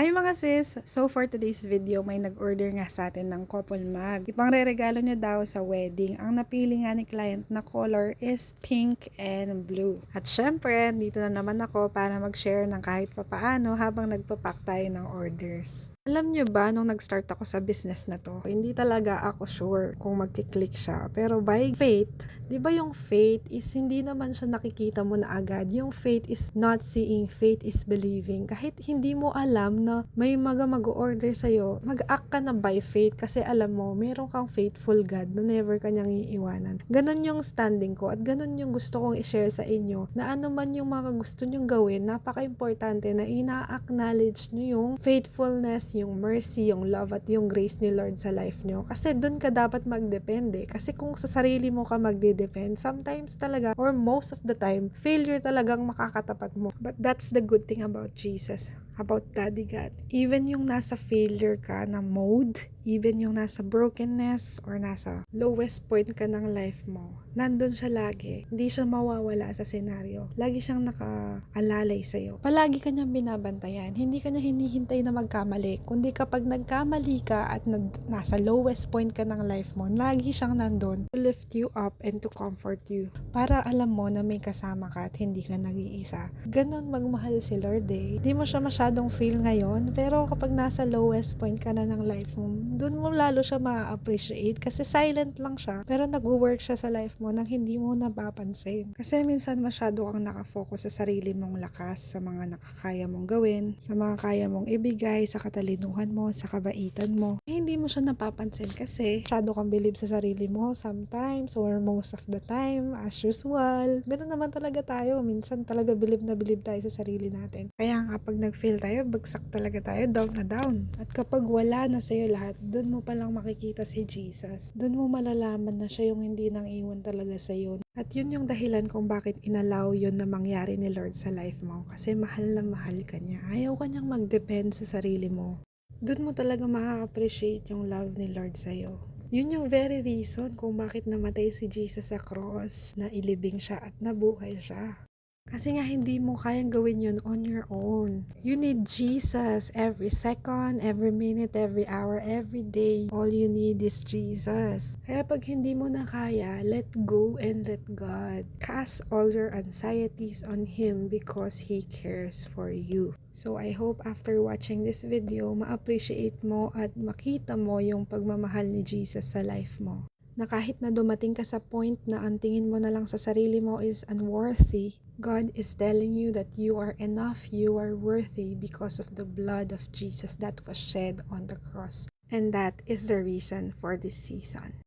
Hi mga sis! So for today's video, may nag-order nga sa atin ng couple mug. Ipangre-regalo niya daw sa wedding. Ang napili nga ni client na color is pink and blue. At syempre, dito na naman ako para mag-share ng kahit papaano habang nagpapack tayo ng orders. Alam niyo ba, nung nag-start ako sa business na to, hindi talaga ako sure kung magkiklik siya. Pero by faith, di ba yung faith is hindi naman siya nakikita mo na agad. Yung faith is not seeing, faith is believing. Kahit hindi mo alam na may mag-order sa'yo, mag-act ka na by faith kasi alam mo, meron kang faithful God na never kanyang iiwanan. Ganon yung standing ko at ganon yung gusto kong i-share sa inyo na ano man yung mga gusto nyong gawin, napaka-importante na ina-acknowledge nyo yung faithfulness, yung mercy, yung love at yung grace ni Lord sa life nyo. Kasi doon ka dapat magdepende. Kasi kung sa sarili mo ka magdedepend, sometimes talaga, or most of the time, failure talagang makakatapat mo. But that's the good thing about Jesus, about Daddy God. Even yung nasa failure ka na mode, even yung nasa brokenness or nasa lowest point ka ng life mo, nandun siya lagi. Hindi siya mawawala sa senaryo. Lagi siyang nakaalalay sa'yo. Palagi ka niyang binabantayan. Hindi ka niya hinihintay na magkamali. Kundi kapag nagkamali ka at nasa lowest point ka ng life mo, lagi siyang nandun to lift you up and to comfort you. Para alam mo na may kasama ka at hindi ka nag-iisa. Ganon magmahal si Lord eh. Hindi mo siya masyadong feel ngayon, pero kapag nasa lowest point ka na ng life mo, dun mo lalo siya ma-appreciate kasi silent lang siya, pero nag-work siya sa life mo nang hindi mo napapansin. Kasi minsan masyado kang nakafocus sa sarili mong lakas, sa mga nakakaya mong gawin, sa mga kaya mong ibigay, sa katalinuhan mo, sa kabaitan mo. Hindi mo siya napapansin kasi masyado kang believe sa sarili mo sometimes or most of the time, as usual. Ganun naman talaga tayo. Minsan talaga believe na believe tayo sa sarili natin. Kaya kapag nag-fail tayo, bagsak talaga tayo, down na down. At kapag wala na sa'yo lahat, doon mo palang makikita si Jesus. Doon mo malalaman na siya yung hindi nang iwan talaga sa'yo. At yun yung dahilan kung bakit inalaw yun na mangyari ni Lord sa life mo. Kasi mahal na mahal ka niya. Ayaw ka niyang mag-depend sa sarili mo. Doon mo talaga ma-appreciate yung love ni Lord sa'yo. Yun yung very reason kung bakit namatay si Jesus sa cross, na ilibing siya at nabuhay siya. Kasi nga hindi mo kayang gawin yun on your own. You need Jesus every second, every minute, every hour, every day. All you need is Jesus. Kaya pag hindi mo na kaya, let go and let God. Cast all your anxieties on Him because He cares for you. So I hope after watching this video, ma-appreciate mo at makita mo yung pagmamahal ni Jesus sa life mo. Na kahit na dumating ka sa point na ang tingin mo na lang sa sarili mo is unworthy, God is telling you that you are enough, you are worthy because of the blood of Jesus that was shed on the cross. And that is the reason for this season.